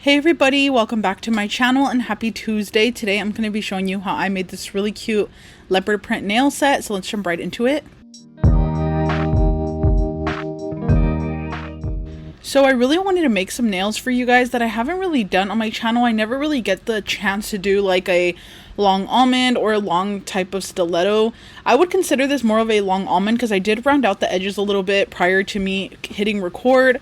Hey everybody, welcome back to my channel and happy Tuesday. Today I'm going to be showing you how I made this really cute leopard print nail set, so let's jump right into it. So I really wanted to make some nails for you guys that I haven't really done on my channel. I never really get the chance to do like a long almond or a long type of stiletto. I would consider this more of a long almond because I did round out the edges a little bit prior to me hitting record.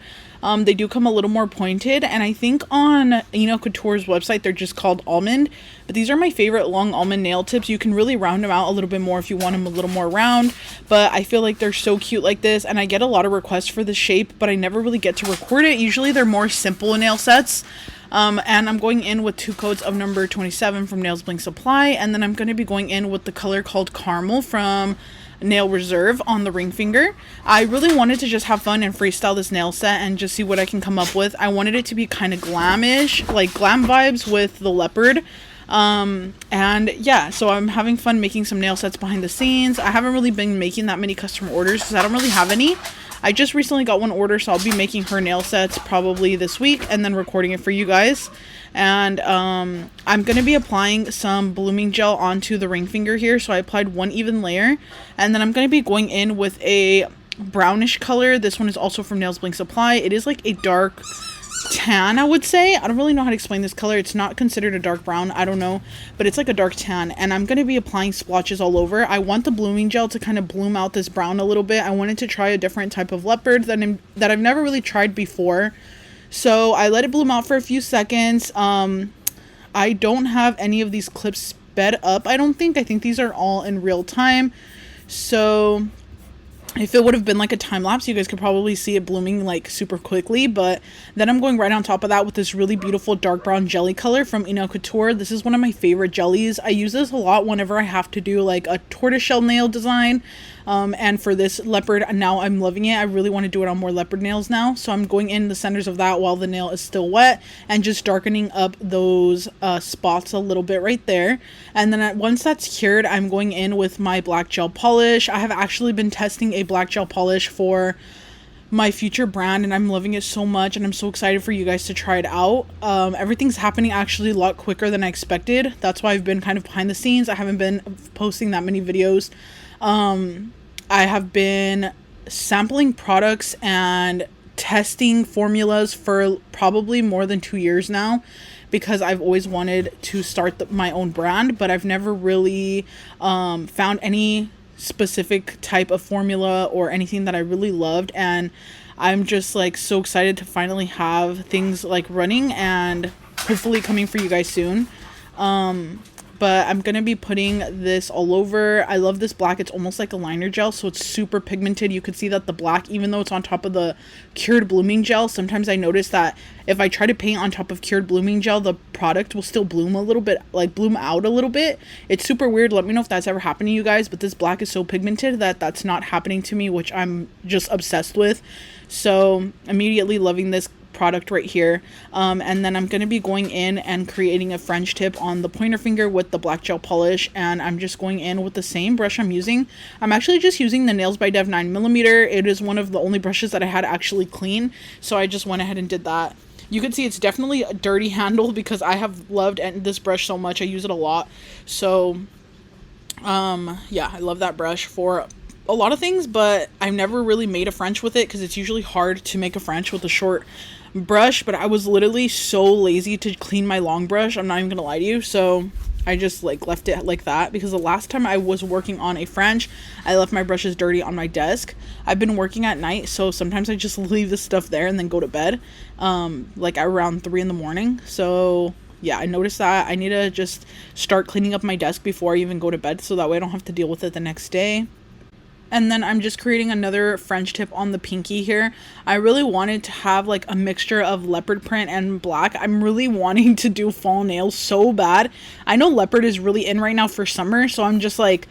They do come a little more pointed, and I think on enailcouture's website they're just called almond, but these are my favorite long almond nail tips. You can really round them out a little bit more if you want them a little more round, but I feel like they're so cute like this, and I get a lot of requests for the shape, but I never really get to record it. Usually they're more simple nail sets. And I'm going in with 2 coats of number 27 from Nailsslayedbyval Supply, and then I'm going to be going in with the color called Caramel from Nail Reserve on the ring finger. I really wanted to just have fun and freestyle this nail set and just see what I can come up with. I wanted it to be kind of glamish, like glam vibes with the leopard. And yeah, so I'm having fun making some nail sets behind the scenes. I haven't really been making that many custom orders because I don't really have any. I just recently got one order, so I'll be making her nail sets probably this week and then recording it for you guys. And I'm going to be applying some blooming gel onto the ring finger here. So I applied 1 even layer, and then I'm going to be going in with a brownish color. This one is also from Nailsslayedbyval Supply. It is like a dark tan, I would say. I don't really know how to explain this color. It's not considered a dark brown, I don't know, but it's like a dark tan, and I'm going to be applying splotches all over. I want the blooming gel to kind of bloom out this brown a little bit. I wanted to try a different type of leopard that I've never really tried before, so I let it bloom out for a few seconds. I don't have any of these clips sped up, I don't think. I think these are all in real time, so if it would have been like a time lapse, you guys could probably see it blooming like super quickly. But then I'm going right on top of that with this really beautiful dark brown jelly color from enailcouture. This is one of my favorite jellies. I use this a lot whenever I have to do like a tortoiseshell nail design. And for this leopard, now I'm loving it. I really want to do it on more leopard nails now. So I'm going in the centers of that while the nail is still wet and just darkening up those spots a little bit right there. And then once that's cured, I'm going in with my black gel polish. I have actually been testing a black gel polish for my future brand, and I'm loving it so much, and I'm so excited for you guys to try it out. Everything's happening actually a lot quicker than I expected. That's why I've been kind of behind the scenes. I haven't been posting that many videos. I have been sampling products and testing formulas for probably more than 2 years now, because I've always wanted to start my own brand, but I've never really found any specific type of formula or anything that I really loved, and I'm just like so excited to finally have things like running and hopefully coming for you guys soon. But I'm going to be putting this all over. I love this black. It's almost like a liner gel, so it's super pigmented. You could see that the black, even though it's on top of the cured blooming gel, sometimes I notice that if I try to paint on top of cured blooming gel, the product will still bloom a little bit, like bloom out a little bit. It's super weird. Let me know if that's ever happened to you guys, but this black is so pigmented that that's not happening to me, which I'm just obsessed with. So immediately loving this product right here. And then I'm going to be going in and creating a French tip on the pointer finger with the black gel polish, and I'm just going in with the same brush I'm using. I'm actually just using the Nails by Dev 9mm. It is one of the only brushes that I had actually clean, so I just went ahead and did that. You can see it's definitely a dirty handle because I have loved this brush so much. I use it a lot. So yeah, I love that brush for a lot of things, but I've never really made a French with it because it's usually hard to make a French with a short brush. But I was literally so lazy to clean my long brush, I'm not even gonna lie to you, so I just like left it like that, because the last time I was working on a French, I left my brushes dirty on my desk. I've been working at night, so sometimes I just leave the stuff there and then go to bed like around 3 in the morning. So yeah, I noticed that I need to just start cleaning up my desk before I even go to bed, so that way I don't have to deal with it the next day. And then I'm just creating another French tip on the pinky here. I really wanted to have like a mixture of leopard print and black. I'm really wanting to do fall nails so bad. I know leopard is really in right now for summer, so I'm just like,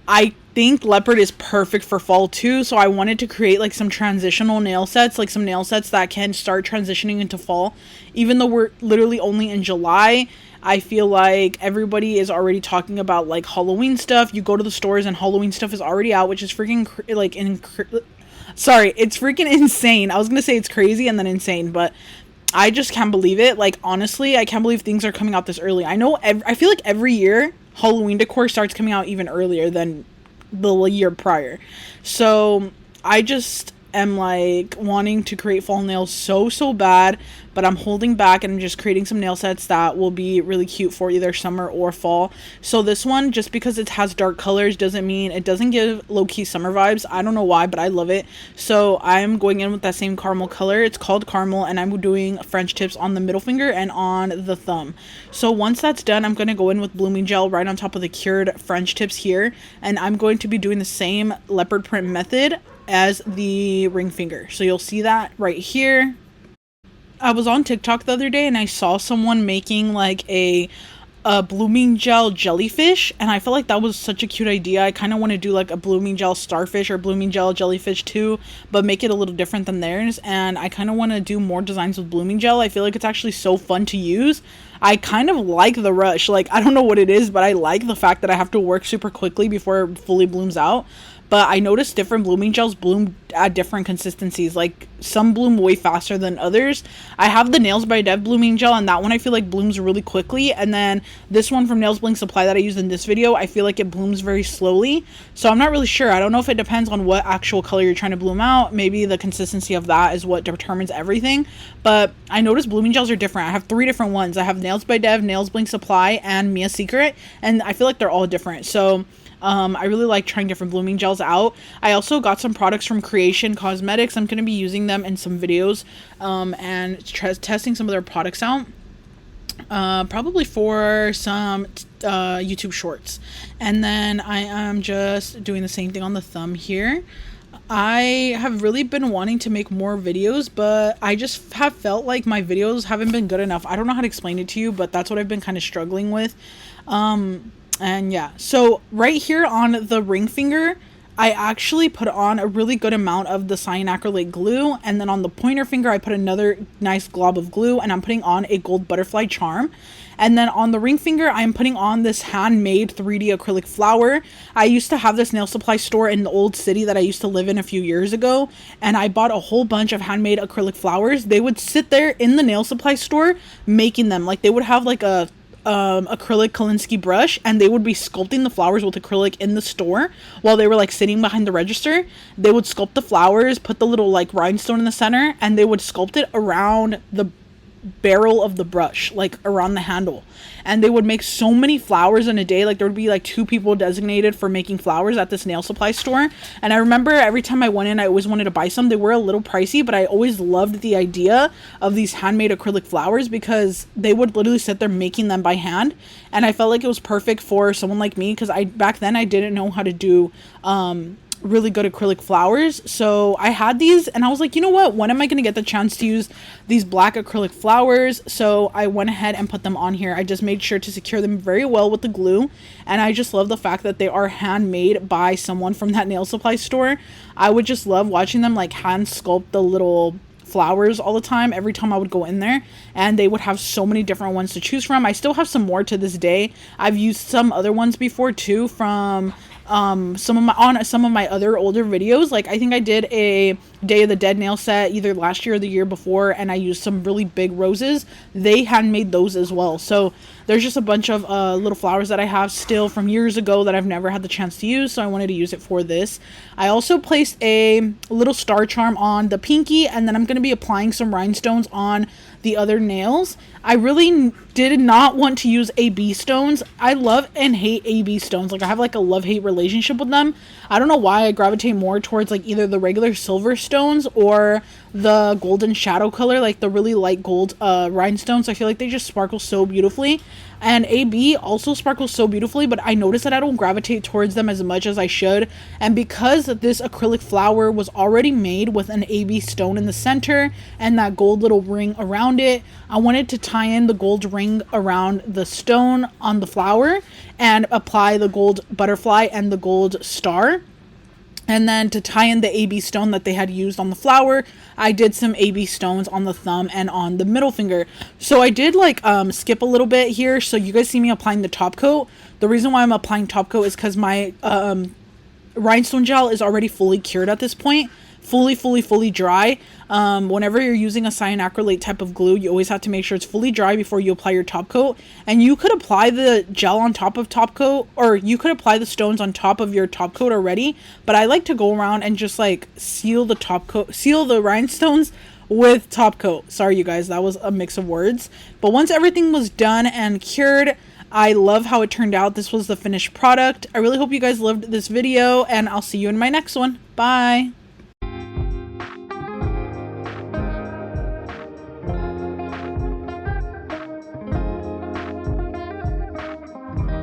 I think leopard is perfect for fall too. So I wanted to create like some transitional nail sets, like some nail sets that can start transitioning into fall. Even though we're literally only in July, I feel like everybody is already talking about like Halloween stuff. You go to the stores and Halloween stuff is already out, which is freaking it's freaking insane. I was gonna say it's crazy and then insane, but I just can't believe it. Like, honestly, I can't believe things are coming out this early. I know, I feel like every year Halloween decor starts coming out even earlier than the year prior. So I just am like wanting to create fall nails so bad, but I'm holding back and I'm just creating some nail sets that will be really cute for either summer or fall. So this one, just because it has dark colors doesn't mean it doesn't give low-key summer vibes. I don't know why, but I love it. So I'm going in with that same caramel color. It's called caramel, and I'm doing French tips on the middle finger and on the thumb. So once that's done, I'm going to go in with blooming gel right on top of the cured French tips here, and I'm going to be doing the same leopard print method as the ring finger. So you'll see that right here. I was on TikTok the other day and I saw someone making like a blooming gel jellyfish, and I felt like that was such a cute idea. I kind of want to do like a blooming gel starfish or blooming gel jellyfish too, but make it a little different than theirs. And I kind of want to do more designs with blooming gel. I feel like it's actually so fun to use. I kind of like the rush. Like, I don't know what it is, but I like the fact that I have to work super quickly before it fully blooms out. But I noticed different blooming gels bloom at different consistencies. Like, some bloom way faster than others. I have the Nails by Dev blooming gel, and that one I feel like blooms really quickly. And then this one from Nails Bling Supply that I used in this video, I feel like it blooms very slowly. So I'm not really sure. I don't know if it depends on what actual color you're trying to bloom out. Maybe the consistency of that is what determines everything. But I noticed blooming gels are different. I have 3 different ones. I have Nails by Dev, Nails Bling Supply, and Mia Secret. And I feel like they're all different. So I really like trying different blooming gels out. I also got some products from Creation Cosmetics. I'm going to be using them in some videos and testing some of their products out. Probably for some YouTube shorts. And then I am just doing the same thing on the thumb here. I have really been wanting to make more videos, but I just have felt like my videos haven't been good enough. I don't know how to explain it to you, but that's what I've been kind of struggling with. And yeah, so right here on the ring finger, I actually put on a really good amount of the cyanacrylate glue, and then on the pointer finger I put another nice glob of glue, and I'm putting on a gold butterfly charm. And then on the ring finger I'm putting on this handmade 3D acrylic flower. I used to have this nail supply store in the old city that I used to live in a few years ago, and I bought a whole bunch of handmade acrylic flowers. They would sit there in the nail supply store making them. Like, they would have like a acrylic Kolinsky brush, and they would be sculpting the flowers with acrylic in the store while they were like sitting behind the register. They would sculpt the flowers, put the little like rhinestone in the center, and they would sculpt it around the barrel of the brush, like around the handle. And they would make so many flowers in a day. Like, there would be like 2 people designated for making flowers at this nail supply store. And I remember every time I went in, I always wanted to buy some. They were a little pricey, but I always loved the idea of these handmade acrylic flowers because they would literally sit there making them by hand. And I felt like it was perfect for someone like me, because back then I didn't know how to do really good acrylic flowers. So I had these and I was like, you know what, when am I going to get the chance to use these black acrylic flowers? So I went ahead and put them on here. I just made sure to secure them very well with the glue, and I just love the fact that they are handmade by someone from that nail supply store. I would just love watching them like hand sculpt the little flowers all the time every time I would go in there, and they would have so many different ones to choose from. I still have some more to this day. I've used some other ones before too from some of my other older videos. Like, I think I did a Day of the Dead nail set either last year or the year before, and I used some really big roses. They handmade those as well. So there's just a bunch of little flowers that I have still from years ago that I've never had the chance to use, so I wanted to use it for this. I also placed a little star charm on the pinky, and then I'm going to be applying some rhinestones on the other nails. I really did not want to use AB stones. I love and hate AB stones. Like, I have like a love-hate relationship with them. I don't know why I gravitate more towards like either the regular silver stones or the golden shadow color, like the really light gold rhinestones. I feel like they just sparkle so beautifully. And AB also sparkles so beautifully, but I notice that I don't gravitate towards them as much as I should. And because this acrylic flower was already made with an AB stone in the center and that gold little ring around it, I wanted to tie in the gold ring around the stone on the flower and apply the gold butterfly and the gold star. And then to tie in the AB stone that they had used on the flower, I did some AB stones on the thumb and on the middle finger. So I did like skip a little bit here. So you guys see me applying the top coat. The reason why I'm applying top coat is because my rhinestone gel is already fully cured at this point. fully dry. Whenever you're using a cyanacrylate type of glue, you always have to make sure it's fully dry before you apply your top coat. And you could apply the gel on top of top coat, or you could apply the stones on top of your top coat already, but I like to go around and just like seal the top coat, seal the rhinestones with top coat. Sorry you guys, that was a mix of words. But once everything was done and cured, I love how it turned out. This was the finished product. I really hope you guys loved this video, and I'll see you in my next one. Bye.